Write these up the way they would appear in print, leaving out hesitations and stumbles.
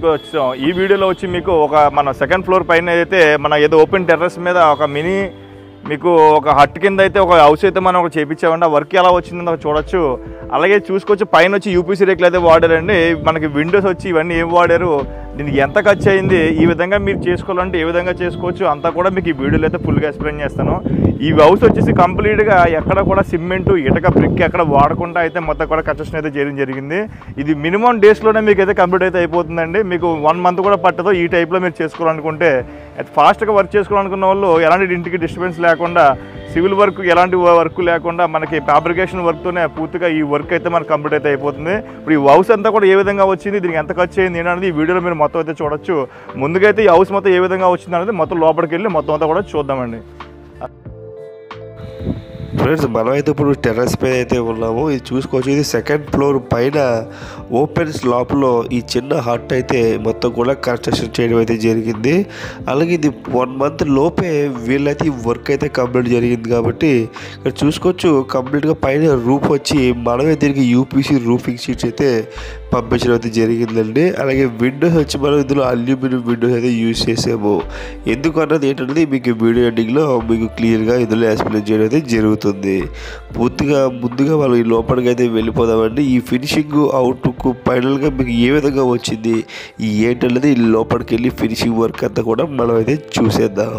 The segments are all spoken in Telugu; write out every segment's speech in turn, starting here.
ముందుకు వచ్చాం. ఈ వీడియోలో వచ్చి మీకు ఒక మన సెకండ్ ఫ్లోర్ పైన అయితే మన ఏదో ఓపెన్ టెర్రస్ మీద ఒక మినీ మీకు ఒక హట్ కింద అయితే ఒక హౌస్ అయితే మనం ఒక చేయించామండి. ఆ వర్క్ ఎలా వచ్చిందో చూడొచ్చు. అలాగే చూసుకోవచ్చు పైన వచ్చి యూపీసీ రేకులు అయితే వాడారండి. మనకి విండోస్ వచ్చి ఇవన్నీ ఏం వాడారు, దీనికి ఎంత ఖర్చు అయింది, ఈ విధంగా మీరు చేసుకోవాలంటే ఏ విధంగా చేసుకోవచ్చు అంతా కూడా మీకు ఈ వీడియోలో అయితే ఫుల్గా ఎక్స్ప్లెయిన్ చేస్తాను. ఈ హౌస్ వచ్చేసి కంప్లీట్గా ఎక్కడ కూడా సిమెంటు ఇటుక బ్రిక్ ఎక్కడ వాడకుండా అయితే మొత్తం కూడా కన్స్ట్రక్షన్ అయితే చేయడం జరిగింది. ఇది మినిమం డేస్లోనే మీకు అయితే కంప్లీట్ అయితే అయిపోతుందండి. మీకు 1 మంత్ కూడా పట్టదు. ఈ టైప్లో మీరు చేసుకోవాలనుకుంటే ఫాస్ట్గా వర్క్ చేసుకోవాలనుకున్న వాళ్ళు ఎలాంటి ఇంటికి డిస్టర్బెన్స్ లేకుండా, సివిల్ వర్క్ ఎలాంటి వర్క్ లేకుండా మనకి ఫ్యాబ్రికేషన్ వర్క్తోనే పూర్తిగా ఈ వర్క్ అయితే మనకు కంప్లీట్ అయితే అయిపోతుంది. ఇప్పుడు ఈ హౌస్ అంతా కూడా ఏ విధంగా వచ్చింది, దీనికి ఎంత ఖర్చు అయింది ఏంటనేది ఈ వీడియోలో మీరు మొత్తం అయితే చూడొచ్చు. ముందుగా అయితే ఈ హౌస్ మొత్తం ఏ విధంగా వచ్చింది అనేది మొత్తం లోపలికి వెళ్ళి మొత్తం అంతా కూడా చూద్దామండి. ఫ్రెండ్స్, మనమైతే ఇప్పుడు టెర్రస్ పైన అయితే ఉన్నాము. ఇది చూసుకోవచ్చు. ఇది సెకండ్ ఫ్లోర్ పైన ఓపెన్ స్లాప్లో ఈ చిన్న హట్ అయితే మొత్తం కూడా కన్స్ట్రక్షన్ చేయడం అయితే జరిగింది. అలాగే ఇది 1 మంత్ లోపే వీళ్ళైతే ఈ వర్క్ అయితే కంప్లీట్ జరిగింది. కాబట్టి ఇక్కడ చూసుకోవచ్చు కంప్లీట్గా పైన రూఫ్ వచ్చి మనమే దీనికి యూపీసీ రూఫింగ్ షీట్స్ అయితే పంపించడం అయితే జరిగిందండి. అలాగే విండోస్ వచ్చి మనం ఇందులో అల్యూమినియం విండోస్ అయితే యూజ్ చేసాము. ఎందుకు అన్నది ఏంటంటే మీకు వీడియో ఎండింగ్లో మీకు క్లియర్గా ఇందులో ఎక్స్ప్లెయిన్ చేయడం అయితే జరుగుతుంది. ముందుగా మనం ఈ లోపలికి అయితే వెళ్ళిపోదామండి. ఈ ఫినిషింగ్ అవుట్లుక్ ఫైనల్గా మీకు ఏ విధంగా వచ్చింది ఏంటన్నది లోపలికి వెళ్ళి ఫినిషింగ్ వర్క్ అంతా కూడా మనం అయితే చూసేద్దాం.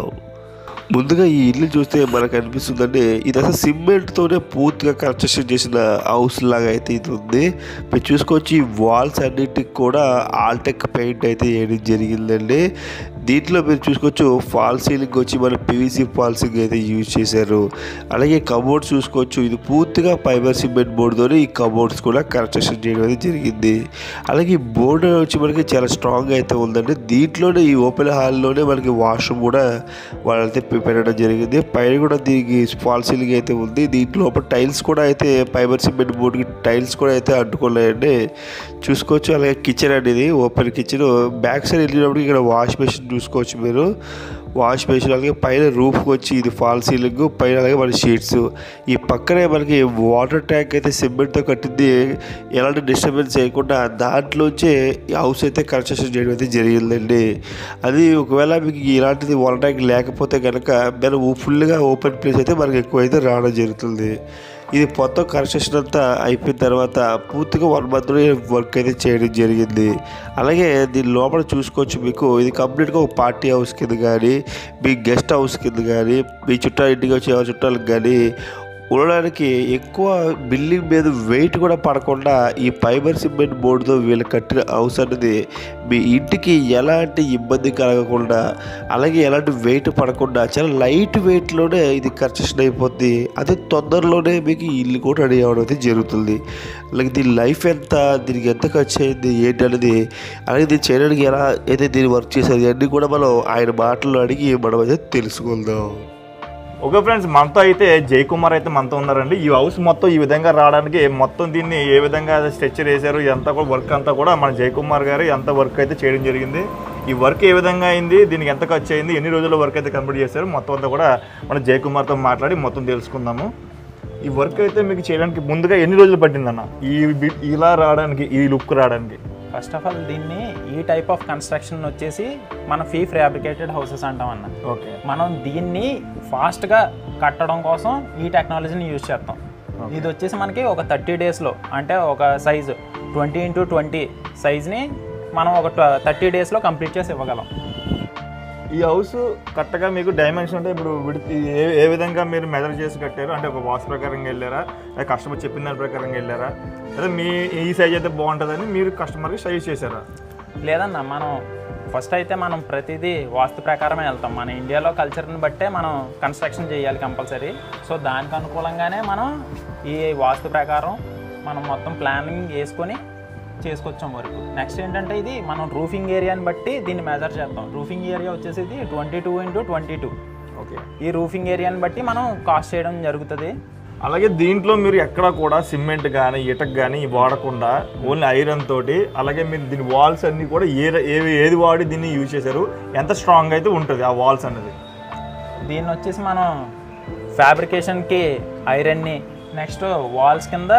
ముందుగా ఈ ఇల్లు చూస్తే మనకు అనిపిస్తుందండి, ఇది అసలు సిమెంట్తోనే పూర్తిగా కన్స్ట్రక్షన్ చేసిన హౌస్ లాగా అయితే ఇది ఉంది. మీరు చూసుకోవచ్చు ఈ వాల్స్ అన్నిటికి కూడా ఆల్టెక్ పెయింట్ అయితే వేయడం జరిగిందండి. దీంట్లో మీరు చూసుకోవచ్చు ఫాల్ సీలింగ్ వచ్చి మన పీవీసీ ఫాల్ సీలింగ్ అయితే యూజ్ చేశారు. అలాగే కబోర్డ్స్ చూసుకోవచ్చు, ఇది పూర్తిగా ఫైబర్ సిమెంట్ బోర్డుతోనే ఈ కబోర్డ్స్ కూడా కన్స్ట్రక్షన్ చేయడం అయితే జరిగింది. అలాగే ఈ బోర్డు వచ్చి మనకి చాలా స్ట్రాంగ్ అయితే ఉందండి. దీంట్లోనే ఈ ఓపెన్ హాల్లోనే మనకి వాష్రూమ్ కూడా వాళ్ళైతే పెట్టడం జరిగింది. పైన కూడా దీనికి ఫాల్ సీలింగ్ అయితే ఉంది. దీంట్లో టైల్స్ కూడా అయితే ఫైబర్ సిమెంట్ బోర్డుకి టైల్స్ కూడా అయితే అడ్డుకోలేదండి. చూసుకోవచ్చు. అలాగే కిచెన్ అనేది ఓపెన్ కిచెన్. బ్యాక్ సైడ్ వెళ్ళినప్పుడు ఇక్కడ వాష్ మెషిన్ చూసుకోవచ్చు మీరు. వాష్ మెషిన్ అలాగే పైన రూఫ్ వచ్చి ఇది ఫాల్ సీలింగ్, పైన అలాగే మన షీట్స్. ఈ పక్కనే మనకి వాటర్ ట్యాంక్ అయితే సిమెంట్తో కట్టింది. ఎలాంటి డిస్టర్బెన్స్ చేయకుండా దాంట్లోంచే ఈ హౌస్ అయితే కన్స్ట్రక్షన్ చేయడం అయితే జరిగిందండి. అది ఒకవేళ మీకు ఇలాంటిది వాటర్ ట్యాంక్ లేకపోతే కనుక మనం ఫుల్గా ఓపెన్ ప్లేస్ అయితే మనకి ఎక్కువైతే రావడం జరుగుతుంది. ఇది మొత్తం కన్స్ట్రక్షన్ అంతా అయిపోయిన తర్వాత పూర్తిగా 1 మంత్లో వర్క్ అయితే చేయడం జరిగింది. అలాగే దీని లోపల చూసుకోవచ్చు మీకు ఇది కంప్లీట్గా ఒక పార్టీ హౌస్ కింద కానీ, మీ గెస్ట్ హౌస్ కింద కానీ, మీ చుట్టాలు ఇంటికి వచ్చే చుట్టాలకు కానీ ఉండడానికి ఎక్కువ బిల్డింగ్ మీద వెయిట్ కూడా పడకుండా ఈ ఫైబర్ సిమెంట్ బోర్డుతో వీళ్ళు కట్టిన హౌస్ అనేది మీ ఇంటికి ఎలాంటి ఇబ్బంది కలగకుండా, అలాగే ఎలాంటి వెయిట్ పడకుండా చాలా లైట్ వెయిట్లోనే ఇది కన్స్ట్రక్షన్ అయిపోద్ది. అదే తొందరలోనే మీకు ఇల్లు కూడా రెడీ అవ్వడం అయితే జరుగుతుంది. అలాగే దీని లైఫ్ ఎంత, దీనికి ఎంత ఖర్చు అయింది ఏంటి అనేది, అలాగే దీన్ని చేయడానికి ఎలా అయితే దీన్ని వర్క్ చేసేది అన్నీ కూడా మనం ఆయన మాటలు అడిగి మనం అయితే తెలుసుకుందాం. ఓకే ఫ్రెండ్స్, మనతో అయితే జయకుమార్ అయితే మనతో ఉన్నారండి. ఈ హౌస్ మొత్తం ఈ విధంగా రావడానికి మొత్తం దీన్ని ఏ విధంగా స్ట్రక్చర్ వేశారు, ఎంత కూడా వర్క్ అంతా కూడా మన జయకుమార్ గారు ఎంత వర్క్ అయితే చేయడం జరిగింది, ఈ వర్క్ ఏ విధంగా అయింది, దీనికి ఎంత ఖర్చు అయింది, ఎన్ని రోజుల్లో వర్క్ అయితే కంప్లీట్ చేశారు మొత్తం అంతా కూడా మన జయకుమార్తో మాట్లాడి మొత్తం తెలుసుకుందాము. ఈ వర్క్ అయితే మీకు చేయడానికి ముందుగా ఎన్ని రోజులు పట్టిందన్న ఇలా రావడానికి, ఈ లుక్ రావడానికి? ఫస్ట్ ఆఫ్ ఆల్ దీన్ని ఈ టైప్ ఆఫ్ కన్స్ట్రక్షన్ వచ్చేసి మన ప్రీ ఫ్యాబ్రికేటెడ్ హౌసెస్ అంటాం అన్న. ఓకే, మనం దీన్ని ఫాస్ట్గా కట్టడం కోసం ఈ టెక్నాలజీని యూజ్ చేస్తాం. ఇది వచ్చేసి మనకి ఒక 30 డేస్లో, అంటే ఒక సైజు 20x20 సైజ్ని మనం ఒక 30 డేస్లో కంప్లీట్ చేసి ఇవ్వగలం. ఈ హౌస్ కరెక్ట్గా మీకు డైమెన్షన్ అంటే ఇప్పుడు ఏ విధంగా మీరు మెజర్ చేసి కట్టారు? అంటే ఒక వాస్తు ప్రకారంగా వెళ్ళారా, లేదా కస్టమర్ చెప్పిన దాని ప్రకారంగా వెళ్ళారా, లేదా మీ ఈ సైజ్ అయితే బాగుంటుందని మీరు కస్టమర్కి సజెస్ట్ చేశారా? లేదన్నా, మనం ఫస్ట్ అయితే మనం ప్రతిదీ వాస్తు ప్రకారమే వెళ్తాం. మన ఇండియాలో కల్చర్ని బట్టే మనం కన్స్ట్రక్షన్ చేయాలి కంపల్సరీ. సో దానికి అనుకూలంగానే మనం ఈ వాస్తు ప్రకారం మనం మొత్తం ప్లానింగ్ వేసుకొని చేసుకొచ్చాం వరకు. నెక్స్ట్ ఏంటంటే ఇది మనం రూఫింగ్ ఏరియాని బట్టి దీన్ని మెజర్ చేస్తాం. రూఫింగ్ ఏరియా వచ్చేసి 22x22. ఓకే, ఈ రూఫింగ్ ఏరియాని బట్టి మనం కాస్ట్ చేయడం జరుగుతుంది. అలాగే దీంట్లో మీరు ఎక్కడ కూడా సిమెంట్ కానీ ఇటక్ కానీ వాడకుండా ఓన్లీ ఐరన్ తోటి, అలాగే మీరు దీని వాల్స్ అన్నీ కూడా ఏది వాడి దీన్ని యూజ్ చేశారు, ఎంత స్ట్రాంగ్ అయితే ఉంటుంది ఆ వాల్స్ అనేది? దీన్ని వచ్చేసి మనం ఫ్యాబ్రికేషన్కి ఐరన్ని, నెక్స్ట్ వాల్స్ కింద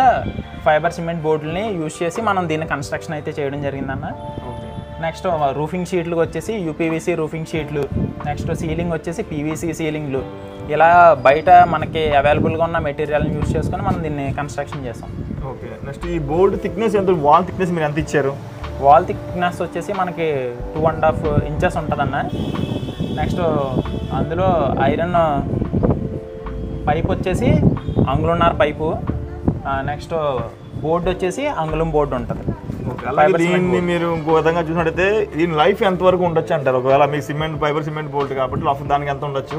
ఫైబర్ సిమెంట్ బోర్డుల్ని యూజ్ చేసి మనం దీన్ని కన్స్ట్రక్షన్ అయితే చేయడం జరిగిందన్న. ఓకే, నెక్స్ట్ రూఫింగ్ షీట్లు వచ్చేసి యూపీవీసీ రూఫింగ్ షీట్లు, నెక్స్ట్ సీలింగ్ వచ్చేసి పీవీసీ సీలింగ్లు. ఇలా బయట మనకి అవైలబుల్గా ఉన్న మెటీరియల్ని యూజ్ చేసుకొని మనం దీన్ని కన్స్ట్రక్షన్ చేస్తాం. ఓకే. నెక్స్ట్ ఈ బోర్డు థిక్నెస్ ఎంత, వాల్ థిక్నెస్ మీరు ఎంత ఇచ్చారు? వాల్ థిక్నెస్ వచ్చేసి మనకి 2.5 ఇంచెస్ ఉంటుందన్న. నెక్స్ట్ అందులో ఐరన్ పైప్ వచ్చేసి అంగుళన్నర పైపు, నెక్స్ట్ బోర్డు వచ్చేసి అంగుళం బోర్డు ఉంటుంది. అలాగే దీన్ని మీరు ఇంకో విధంగా చూసినట్టయితే దీని లైఫ్ ఎంతవరకు ఉండొచ్చు అంటారు? ఒకవేళ మీ సిమెంట్ బోర్డు కాబట్టి అసలు దానికి ఎంత ఉండొచ్చు?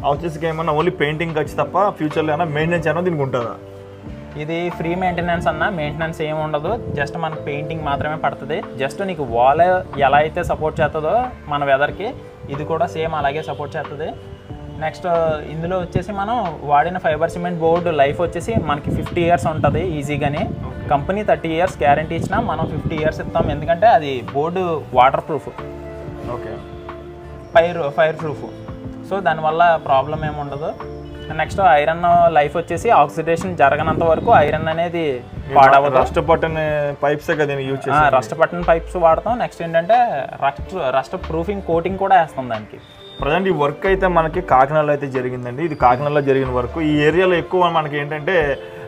వచ్చేసి ఏమన్నా ఓన్లీ పెయింటింగ్ ఖర్చు తప్ప ఫ్యూచర్లో ఏమైనా మెయింటెనెన్స్ అయినా దీనికి ఉంటుందా? ఇది ఫ్రీ మెయింటెనెన్స్ అన్న, మెయింటెనెన్స్ ఏమి ఉండదు, జస్ట్ మనకు పెయింటింగ్ మాత్రమే పడుతుంది. జస్ట్ నీకు వాల్ ఎలా అయితే సపోర్ట్ చేస్తుందో మన వెదర్కి, ఇది కూడా సేమ్ అలాగే సపోర్ట్ చేస్తుంది. నెక్స్ట్ ఇందులో వచ్చేసి మనం వాడిన ఫైబర్ సిమెంట్ బోర్డు లైఫ్ వచ్చేసి మనకి 50 ఇయర్స్ ఉంటుంది ఈజీగాని. కంపెనీ 30 ఇయర్స్ గ్యారంటీ ఇచ్చినా మనం 50 ఇయర్స్ ఇస్తాం, ఎందుకంటే అది board water proof, okay, fire proof. So దానివల్ల ప్రాబ్లం ఏమి ఉండదు. నెక్స్ట్ ఐరన్ లైఫ్ వచ్చేసి ఆక్సిడేషన్ జరగనంత వరకు ఐరన్ అనేది పాడవదు. రస్ట్ బటన్ పైప్స్ యూజ్ చేసి రస్ట్ బటన్ పైప్స్ వాడతాం. నెక్స్ట్ ఏంటంటే రస్ట్ ప్రూఫింగ్ కోటింగ్ కూడా వేస్తాం దానికి. ప్రజెంట్ ఈ వర్క్ అయితే మనకి కాకినాడలో అయితే జరిగిందండి. ఇది కాకినాడలో జరిగిన వర్క్. ఈ ఏరియాలో ఎక్కువ మనకి ఏంటంటే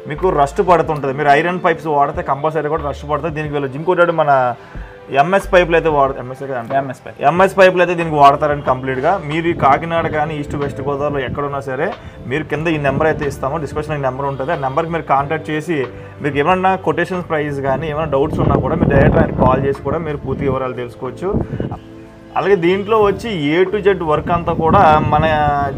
మీకు రస్ట్ పడుతుంటుంది. మీరు ఐరన్ పైప్స్ వాడితే కంపల్సరీ కూడా రస్ట్ పడుతుంది. దీనికి వెళ్ళి ఇంకోటి మన ఎంఎస్ పైపులు అయితే ఎంఎస్ పైపులు అయితే దీనికి వాడతారండి కంప్లీట్గా. మీరు కాకినాడ కానీ ఈస్ట్ వెస్ట్ గోదావరిలో ఎక్కడున్నా సరే మీరు కింద ఈ నెంబర్ అయితే ఇస్తామో, డిస్క్రిప్షన్ ఈ నెంబర్ ఉంటుంది. ఆ నెంబర్కి మీరు కాంటాక్ట్ చేసి మీకు ఏమన్నా కొటేషన్స్ ప్రైస్ కానీ ఏమైనా డౌట్స్ ఉన్నా కూడా మీరు డైరెక్ట్ ఆయన కాల్ చేసి కూడా మీరు పూర్తి వివరాలు తెలుసుకోవచ్చు. అలాగే దీంట్లో వచ్చి A to Z వర్క్ అంతా కూడా మన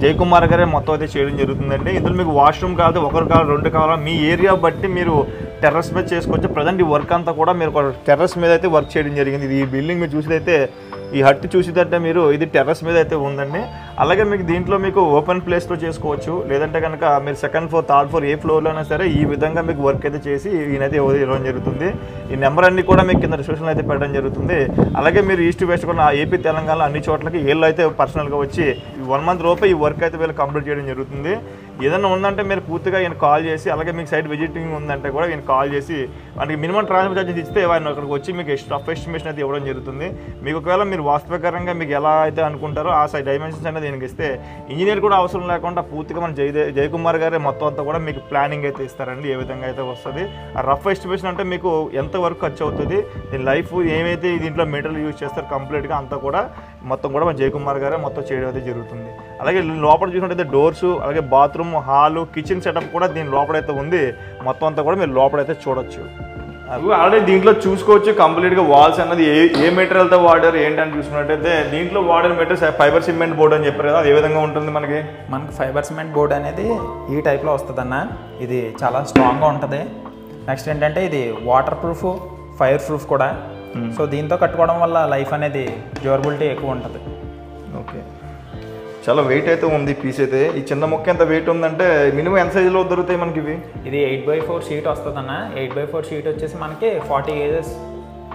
జయకుమార్ గారే మొత్తం అయితే చేయడం జరుగుతుందండి. ఇందులో మీకు వాష్రూమ్ కావాలి, ఒకరు కావాలి, 2 కావాలా, మీ ఏరియా బట్టి మీరు టెర్రస్ మీద చేసుకోవచ్చు. ప్రజెంట్ ఈ వర్క్ అంతా కూడా మీరు టెర్రస్ మీద అయితే వర్క్ చేయడం జరిగింది. ఇది ఈ బిల్డింగ్ మీరు చూసిదైతే, ఈ హట్ చూసిదంటే మీరు ఇది టెర్రస్ మీద అయితే ఉందండి. అలాగే మీకు దీంట్లో మీకు ఓపెన్ ప్లేస్లో చేసుకోవచ్చు, లేదంటే కనుక మీరు 2nd ఫ్లోర్ 3rd ఫ్లోర్ ఏ ఫ్లోర్లోనే సరే ఈ విధంగా మీకు వర్క్ అయితే చేసి ఈయనైతే ఇవ్వడం జరుగుతుంది. ఈ నెంబర్ అన్ని కూడా మీకు కింద డిస్క్రిప్షన్లో అయితే పెట్టడం జరుగుతుంది. అలాగే మీరు ఈస్ట్ వెస్ట్ కూడా ఏపీ తెలంగాణ అన్ని చోట్లకి వీళ్ళు అయితే పర్సనల్గా వచ్చి 1 మంత్ లోపే ఈ వర్క్ అయితే వీళ్ళు కంప్లీట్ చేయడం జరుగుతుంది. ఏదైనా ఉందంటే మీరు పూర్తిగా ఈయన కాల్ చేసి, అలాగే మీకు సైట్ విజిటింగ్ ఉందంటే కూడా ఈయన కాల్ చేసి మనకి మినిమం ట్రాన్స్ఫర్ ఛార్జెస్ ఇస్తే ఆయన అక్కడికి వచ్చి మీకు రఫ్ ఎస్టిమేషన్ అయితే ఇవ్వడం జరుగుతుంది. మీకు ఒకవేళ మీరు వాస్తు ప్రకారంగా మీకు ఎలా అయితే అనుకుంటారో ఆ సైడ్ డైమెన్షన్స్ అనేది దీనికి ఇస్తే ఇంజనీర్ కూడా అవసరం లేకుండా పూర్తిగా మన జయకుమార్ గారే మొత్తం అంతా కూడా మీకు ప్లానింగ్ అయితే ఇస్తారండి, ఏ విధంగా అయితే వస్తుంది. ఆ రఫ్ ఎస్టిమేషన్ అంటే మీకు ఎంత వరకు ఖర్చు అవుతుంది, దీని లైఫ్ ఏమైతే దీంట్లో మెటీరియల్ యూజ్ చేస్తారు కంప్లీట్గా అంతా కూడా మొత్తం కూడా మన జయకుమార్ గారే మొత్తం చేయడం అయితే జరుగుతుంది. అలాగే లోపల చూసినట్టయితే డోర్స్, అలాగే బాత్రూమ్, హాలు, కిచెన్ సెటప్ కూడా దీని లోపలైతే ఉంది. మొత్తం అంతా కూడా మీరు లోపలైతే చూడొచ్చు. ఆల్రెడీ దీంట్లో చూసుకోవచ్చు కంప్లీట్గా వాల్స్ అన్నది ఏ మెటీరియల్తో వాడారు ఏంటని చూసుకున్నట్టయితే దీంట్లో వాడిన మెటీరియల్ ఫైబర్ సిమెంట్ బోర్డు అని చెప్పారు కదా, అది ఏ విధంగా ఉంటుంది మనకి ఫైబర్ సిమెంట్ బోర్డు అనేది ఈ టైప్లో వస్తుంది అన్న. ఇది చాలా స్ట్రాంగ్గా ఉంటుంది. నెక్స్ట్ ఏంటంటే ఇది వాటర్ ప్రూఫ్, ఫైర్ ప్రూఫ్ కూడా. సో దీంతో కట్టుకోవడం వల్ల లైఫ్ అనేది డ్యూరబిలిటీ ఎక్కువ ఉంటుంది. ఓకే, చాలా వెయిట్ అయితే ఉంది పీస్ అయితే. ఈ చిన్న మొక్క ఎంత వెయిట్ ఉందంటే మినిమం ఎంత సైజులో దొరుకుతాయి మనకి ఇవి? ఇది 8x4 షీట్ వస్తుంది అన్న. 8x4 షీట్ వచ్చేసి మనకి 40 కేజెస్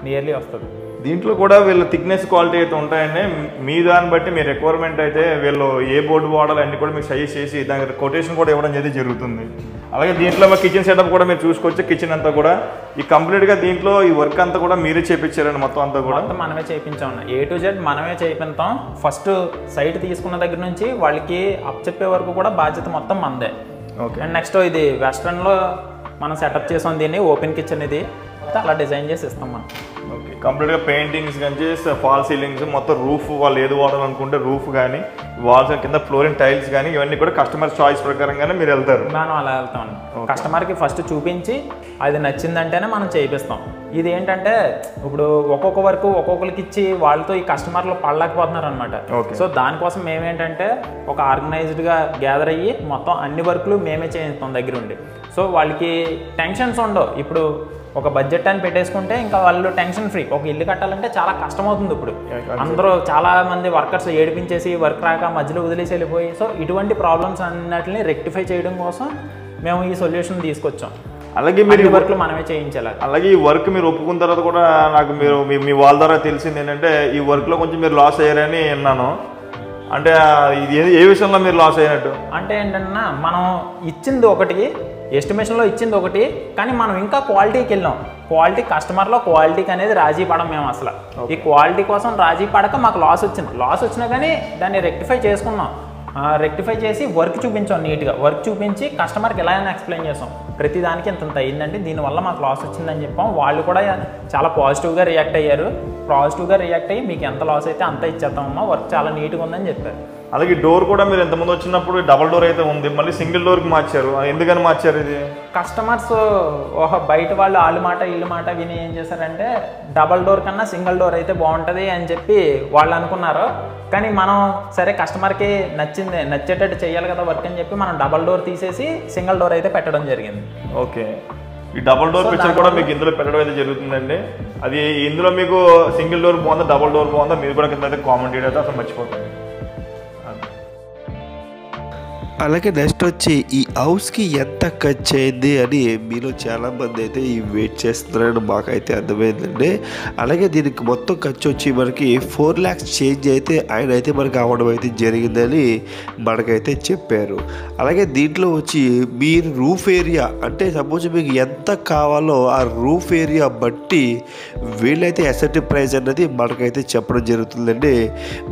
నియర్లీ వస్తుంది. దీంట్లో కూడా వీళ్ళు థిక్నెస్ క్వాలిటీ అయితే ఉంటాయండి. మీ దాన్ని బట్టి మీ రిక్వైర్మెంట్ అయితే వీళ్ళు ఏ బోర్డు వాడాలి అన్ని కూడా మీకు సజెస్ట్ చేసి దానికి కొటేషన్ కూడా ఇవ్వడం అనేది జరుగుతుంది. అలాగే దీంట్లో మా కిచెన్ సెటప్ కూడా మీరు చూసుకోవచ్చు. కిచెన్ అంతా కూడా ఈ కంప్లీట్గా దీంట్లో ఈ వర్క్ అంతా కూడా మీరే చేయించారండి మొత్తం అంతా కూడా? మనమే చేయించాం. A to Z మనమే చేయిస్తాం. ఫస్ట్ సైట్ తీసుకున్న దగ్గర నుంచి వాళ్ళకి అప్ చెప్పే వరకు కూడా బాధ్యత మొత్తం మనదే. ఓకే. అండ్ నెక్స్ట్ ఇది వెస్ట్రన్లో మనం సెటప్ చేసాం దీన్ని, ఓపెన్ కిచెన్ ఇది అలా డిజైన్ చేసి ఇస్తాం మనం. ఓకే, కంప్లీట్గా పెయింటింగ్స్ కానీ ఫాల్ సీలింగ్స్ మొత్తం రూఫ్ వాళ్ళు ఏది వాడాలనుకుంటే రూఫ్ కానీ వాల్స్ కింద ఫ్లోరింగ్ టైల్స్ కానీ ఇవన్నీ కూడా కస్టమర్ చాయిస్ ప్రకారంగానే మీరు వెళ్తారు? మనం అలా వెళ్తాం. కస్టమర్కి ఫస్ట్ చూపించి అది నచ్చిందంటేనే మనం చేయిస్తాం. ఇది ఏంటంటే ఇప్పుడు ఒక్కొక్క వరకు ఒక్కొక్కరికి ఇచ్చి వాళ్ళతో ఈ కస్టమర్లు పడలేకపోతున్నారు అనమాట. సో దానికోసం మేమేంటంటే ఒక ఆర్గనైజ్డ్గా గ్యాదర్ అయ్యి మొత్తం అన్ని వర్క్లు మేమే చేయిస్తాం దగ్గరుండి. సో వాళ్ళకి టెన్షన్స్ ఉండవు. ఇప్పుడు ఒక బడ్జెట్ అని పెట్టేసుకుంటే ఇంకా వాళ్ళు టెన్షన్ ఫ్రీ. ఒక ఇల్లు కట్టాలంటే చాలా కష్టం అవుతుంది. ఇప్పుడు అందరూ చాలా మంది వర్కర్స్ ఏడిపించేసి వర్క్ రాక మధ్యలో వదిలేసి వెళ్ళిపోయి, సో ఇటువంటి ప్రాబ్లమ్స్ అన్నిటిని రెక్టిఫై చేయడం కోసం మేము ఈ సొల్యూషన్ తీసుకొచ్చాం. అలాగే మీరు వర్క్లు మనమే చేయించాలి. అలాగే ఈ వర్క్ మీరు ఒప్పుకున్న తర్వాత కూడా నాకు మీరు మీ వాళ్ళ ద్వారా తెలిసింది ఏంటంటే ఈ వర్క్లో కొంచెం మీరు లాస్ అయ్యారని విన్నాను. అంటే ఇది ఏ విషయంలో మీరు లాస్ అయినట్టు? అంటే ఏంటన్నా మనం ఇచ్చింది ఒకటి, ఎస్టిమేషన్లో ఇచ్చింది ఒకటి, కానీ మనం ఇంకా క్వాలిటీకి వెళ్ళాం. క్వాలిటీ కస్టమర్లో క్వాలిటీకి అనేది రాజీ పడం మేము అసలు. ఈ క్వాలిటీ కోసం రాజీ పడక మాకు లాస్ వచ్చినా కానీ దాన్ని రెక్టిఫై చేసుకున్నాం. రెక్టిఫై చేసి వర్క్ చూపించాం, నీట్గా వర్క్ చూపించి కస్టమర్కి ఎలా అయినా ఎక్స్ప్లెయిన్ చేసాం. ప్రతి దానికి ఇంత అయ్యిందండి, దీనివల్ల మాకు లాస్ వచ్చిందని చెప్పాం. వాళ్ళు కూడా చాలా పాజిటివ్గా రియాక్ట్ అయ్యారు. పాజిటివ్గా రియాక్ట్ అయ్యి మీకు ఎంత లాస్ అయితే అంత ఇచ్చేస్తామమ్మా, వర్క్ చాలా నీట్గా ఉందని చెప్పారు. అలాగే డోర్ కూడా మీరు ఎంతమంది వచ్చినప్పుడు డబల్ డోర్ అయితే ఉంది, మళ్ళీ సింగిల్ డోర్కి మార్చారు. ఎందుకని మార్చారు ఇది? కస్టమర్స్ బయట వాళ్ళు మాట వీళ్ళ మాట విని ఏం చేశారంటే డబల్ డోర్ కన్నా సింగిల్ డోర్ అయితే బాగుంటుంది అని చెప్పి వాళ్ళు అనుకున్నారు. కానీ మనం సరే కస్టమర్కి నచ్చేటట్టు చేయాలి కదా వర్క్ అని చెప్పి మనం డబల్ డోర్ తీసేసి సింగిల్ డోర్ అయితే పెట్టడం జరిగింది. ఓకే, ఈ డబల్ డోర్ పిక్చర్ కూడా మీకు ఇందులో పెట్టడం అయితే జరుగుతుందండి. అది ఇందులో మీకు సింగిల్ డోర్ బాగుందా డబల్ డోర్ బాగుందా మీరు కూడా కింద అయితే కామెంట్ చేయడం అయితే అసలు మర్చిపోతుంది. అలాగే నెక్స్ట్ వచ్చి ఈ హౌస్కి ఎంత ఖర్చు అయింది అని మీలో చాలామంది అయితే ఈ వెయిట్ చేస్తున్నారని మాకైతే అర్థమైందండి. అలాగే దీనికి మొత్తం ఖర్చు వచ్చి మనకి 4 lakhs చేంజ్ అయితే ఆయన అయితే మనకి అవ్వడం అయితే జరిగిందని మనకైతే చెప్పారు. అలాగే దీంట్లో వచ్చి మీరు రూఫ్ ఏరియా అంటే సపోజ్ మీకు ఎంత కావాలో ఆ రూఫ్ ఏరియా బట్టి వీళ్ళైతే ఎస్ఎస్టీ ప్రైస్ అన్నది మనకైతే చెప్పడం జరుగుతుందండి.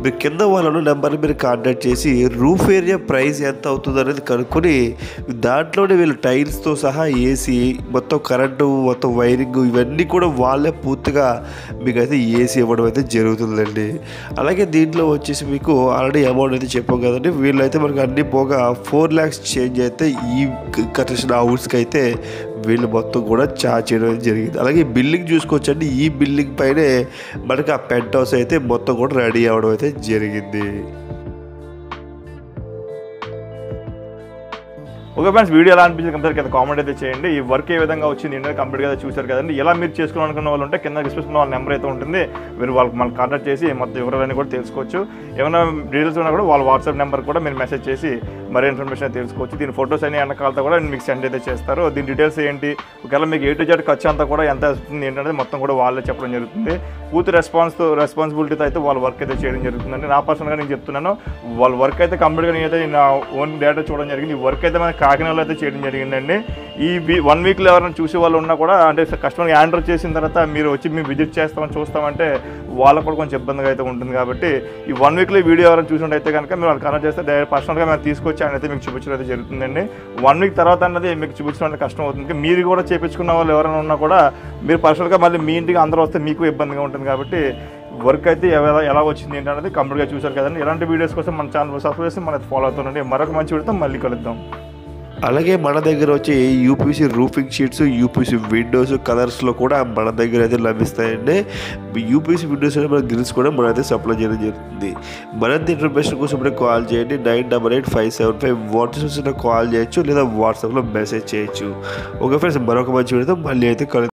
మీరు కింద వాళ్ళను నెంబర్ని మీరు కాంటాక్ట్ చేసి రూఫ్ ఏరియా ప్రైస్ ఎంత అవుతుంది అనేది కనుక్కొని దాంట్లోనే వీళ్ళు టైల్స్తో సహా ఏసీ మొత్తం కరెంటు మొత్తం వైరింగ్ ఇవన్నీ కూడా వాళ్ళే పూర్తిగా మీకైతే ఏసీ ఇవ్వడం అయితే జరుగుతుందండి. అలాగే దీంట్లో వచ్చేసి మీకు ఆల్రెడీ అమౌంట్ అయితే చెప్పాం కదండి, వీళ్ళైతే మనకు అన్ని పోగా 4 lakhs చేంజ్ అయితే ఈ కన్స్ట్రక్షన్ హౌస్కి అయితే వీళ్ళు మొత్తం కూడా చార్జ్ చేయడం జరిగింది. అలాగే బిల్డింగ్ చూసుకోవచ్చండి, ఈ బిల్డింగ్ పైనే మనకి ఆ పెంట్ హౌస్ అయితే మొత్తం కూడా రెడీ అవ్వడం అయితే జరిగింది. ఓకే ఫ్రెండ్స్, వీడియో ఎలా అనిపించింది కంప్లీట్ కింద కామెంట్ అయితే చేయండి. ఈ వర్క్ ఏ విధంగా వచ్చింది ఏంటంటే కంప్లీట్గా చూశారు కదండి. ఎలా మీరు చేసుకోవాలనుకున్న వాళ్ళు ఉంటే కింద డిస్క్రిప్షన్లో వాళ్ళ నెంబర్ అయితే ఉంటుంది, మీరు వాళ్ళకి మనకు కాంటాక్ట్ చేసి మొత్తం వివరాలన్నీ కూడా తెలుసుకోవచ్చు. ఏమైనా డీటెయిల్స్ ఉన్నా కూడా వాళ్ళ వాట్సాప్ నెంబర్ కూడా మీరు మెసేజ్ చేసి మరీ ఇన్ఫర్మేషన్ అయితే తెలుసుకోవచ్చు. దీని ఫొటోస్ అన్ని వెనకాలతో కూడా మీకు సెండ్ అయితే చేస్తారు. దీని డీటెయిల్స్ ఏంటి, ఒకవేళ మీకు A to Z ఖర్చు అంతా కూడా ఎంత వస్తుంది ఏంటంటే మొత్తం కూడా వాళ్ళే చెప్పడం జరుగుతుంది. పూర్తి రెస్పాన్సిబిలిటీతో అయితే వాళ్ళ వర్క్ అయితే చేయడం జరుగుతుందండి. నా పర్సనల్గా నేను చెప్తున్నాను, వాళ్ళ వర్క్ అయితే కంప్లీట్గా నేనైతే నా ఓన్ డేటా చూడడం జరిగింది. ఈ వర్క్ అయితే మనకి కాకినాడలో అయితే చేయడం జరిగిందండి. ఈ 1 weekలో ఎవరైనా చూసే వాళ్ళు ఉన్నా కూడా అంటే కస్టమర్కి హ్యాండ్ ఓవర్ చేసిన తర్వాత మీరు వచ్చి మేము విజిట్ చేస్తామని చూస్తామంటే వాళ్ళకు కూడా కొంచెం ఇబ్బందిగా అయితే ఉంటుంది. కాబట్టి ఈ 1 weekలో వీడియో ఎవరైనా చూసినట్టయితే కనుక మీరు వాళ్ళు కనెక్ట్ చేస్తే డైరెక్ట్ పర్సనల్గా మేము తీసుకొచ్చి ఆయన అయితే మీకు చూపించడం అయితే జరుగుతుందండి. 1 week తర్వాత అన్నది మీకు చూపించడం కష్టం అవుతుంది. మీరు కూడా చేయించుకున్న వాళ్ళు ఎవరైనా ఉన్నా కూడా మీరు పర్సనల్గా మళ్ళీ మీ ఇంటికి అందరూ వస్తే మీకు ఇబ్బందిగా ఉంటుంది. కాబట్టి వర్క్ అయితే ఎలా వచ్చింది ఏంటనేది కంప్లీట్గా చూశారు కదండి. ఇలాంటి వీడియోస్ కోసం మన ఛానల్ సబ్స్క్రైబ్ చేసి మనకి ఫాలో అవుతుండండి. మరొక మంచి వీడియోతో మళ్ళీ కలుద్దాం. అలాగే మన దగ్గర వచ్చి UPC roofing sheets, UPC Windows కలర్స్లో కూడా మన దగ్గర అయితే లభిస్తాయండి. యూపీసీ విండోస్ మన గ్రిల్స్ కూడా మనం అయితే సప్లై చేయడం జరుగుతుంది. మరింత ఇన్ఫర్మేషన్ కోసం ఇప్పుడు కాల్ చేయండి 98885751 కాల్ చేయొచ్చు లేదా వాట్సాప్లో మెసేజ్ చేయొచ్చు. ఓకే ఫ్రెండ్స్, మరొక మంచి వీడియోతో మళ్ళీ అయితే